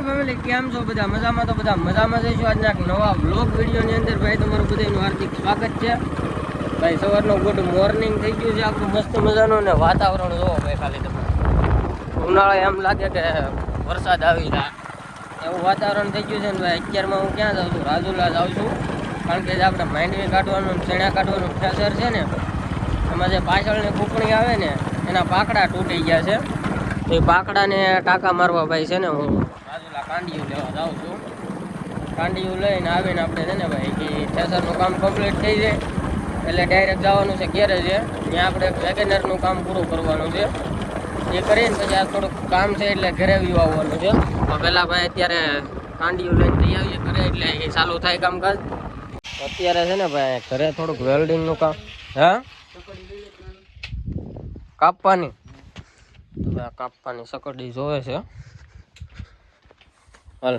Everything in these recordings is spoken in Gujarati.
ફેમિલી કેમ છો બધા મજામાં? તો બધા મજામાં જઈશું. આજના નવા વ્લોગ વિડીયોની અંદર ભાઈ તમારું બધાનું હાર્દિક સ્વાગત છે. ભાઈ સવારનો ગુડ મોર્નિંગ થઈ ગયું છે આપણું મસ્ત મજાનું, ને વાતાવરણ જોવો ભાઈ ખાલી તમે. ઉનાળે એમ લાગે કે વરસાદ આવી જાય એવું વાતાવરણ થઈ ગયું છે ને ભાઈ. અત્યારમાં હું ક્યાં જાઉં છું? રાજુલા જાઉં છું, કારણ કે જે આપણે માંડવી કાઢવાનું ચણા કાઢવાનું પ્રેશર છે ને, એમાં જે પાછળની કૂપણી આવે ને એના પાકડા તૂટી ગયા છે. એ પાકડાને ટાંકા મારવા ભાઈ છે ને હું રાજુલા કાંડિયું લેવા જાઉં છું. કાંડિયું લઈને આવીને આપણે છે ને ભાઈ કે થેસરનું કામ કમ્પ્લીટ થઈ જાય એટલે ડાયરેક્ટ જવાનું છે ગેરેજે. ત્યાં આપણે વેગેનરનું કામ પૂરું કરવાનું છે. એ કરીને પછી આ થોડુંક કામ છે એટલે ઘરે વ્યૂ આવવાનું છે. તો પહેલાં ભાઈ અત્યારે કાંડિયું લઈને જઈ આવીએ ઘરે, એટલે એ ચાલુ થાય કામકાજ. અત્યારે છે ને ભાઈ ઘરે થોડુંક વેલ્ડિંગનું કામ કાપવાની કાપવાની સકડી જોવે છે. હાલ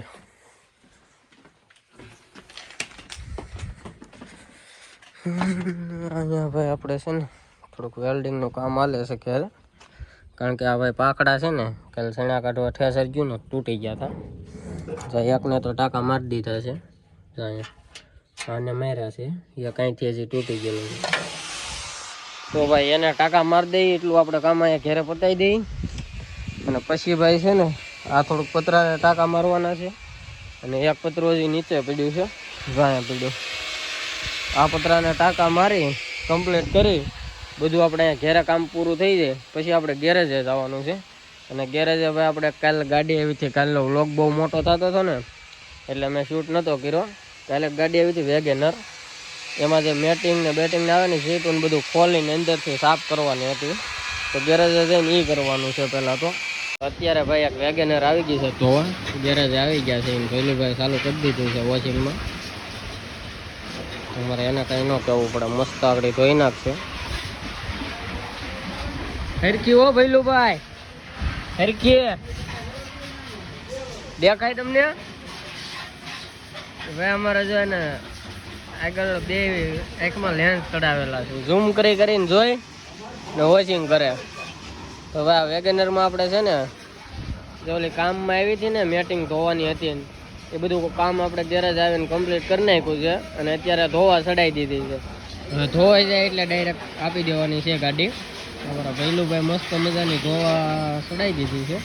અહીંયા ભાઈ આપણે છે ને થોડુંક વેલ્ડિંગનું કામ હાલે છે ક્યારે, કારણ કે આ ભાઈ પાકડા છે ને કાલે ચણા કાઢવા ઠેસર ગયું ને તૂટી ગયા હતા. એકને તો ટાંકા મારી દીધા છે, અહીંયા આને માર્યા છે, એ કાંઈથી હજી તૂટી ગયેલું છે. તો ભાઈ એને ટાંકા મારી દઈએ એટલું આપણે કામ અહીંયા ઘેરે પતાવી દઈએ. અને પછી ભાઈ છે ને આ થોડુંક પતરાને ટાંકા મારવાના છે. અને એક પતરો હજી નીચે પડ્યું છે, અહીંયા પડ્યું. આ પતરાને ટાંકા મારી કમ્પ્લીટ કરી બધું આપણે અહીંયા ઘેરે કામ પૂરું થઈ જાય પછી આપણે ગેરેજે જવાનું છે. અને ગેરેજે ભાઈ આપણે કાલે ગાડી આવી હતી, કાલનો વ્લોગ બહુ મોટો થતો હતો ને એટલે મેં શૂટ નહોતો કર્યો. કાલે ગાડી આવી હતી વેગેનર, એમાં જે મેટિંગ ને બેટિંગ ને આવે ને સીટું બધું ખોલીને અંદરથી સાફ કરવાની હતી. તો ગેરેજે જઈને એ કરવાનું છે પહેલાં. તો અત્યારે ભાઈ એક વેગેનર આવી ગઈ છે ધોવા, ગેરેજે આવી ગયા છે. એને ભૈલુભાઈ ચાલુ કરી દીધું છે વોશિંગમાં. તમારે એને કંઈ ન કહેવું પડે, મસ્ત આગળ ધોઈ નાખશે. હરખી હો ભૈલુભાઈ, હરખી દેખાય તમને ભાઈ? અમારે જો ને આગળ બે એકમાં લેન્સ ચડાવેલા છે, ઝૂમ કરીને જોઈ ને વોશિંગ કરે. તો ભાઈ વેગેનરમાં આપણે છે ને જે ઓલી કામમાં આવી હતી ને મેટિંગ ધોવાની હતી ને એ બધું કામ આપણે ગેરેજ આવીને કમ્પ્લીટ કરી નાખ્યું છે. અને અત્યારે ધોવા ચડાવી દીધી છે. હવે ધોવાઈ જાય એટલે ડાયરેક્ટ આપી દેવાની છે ગાડી. અમારા ભૈલુભાઈ મસ્ત મજાની ધોવા ચડાવી દીધી છે.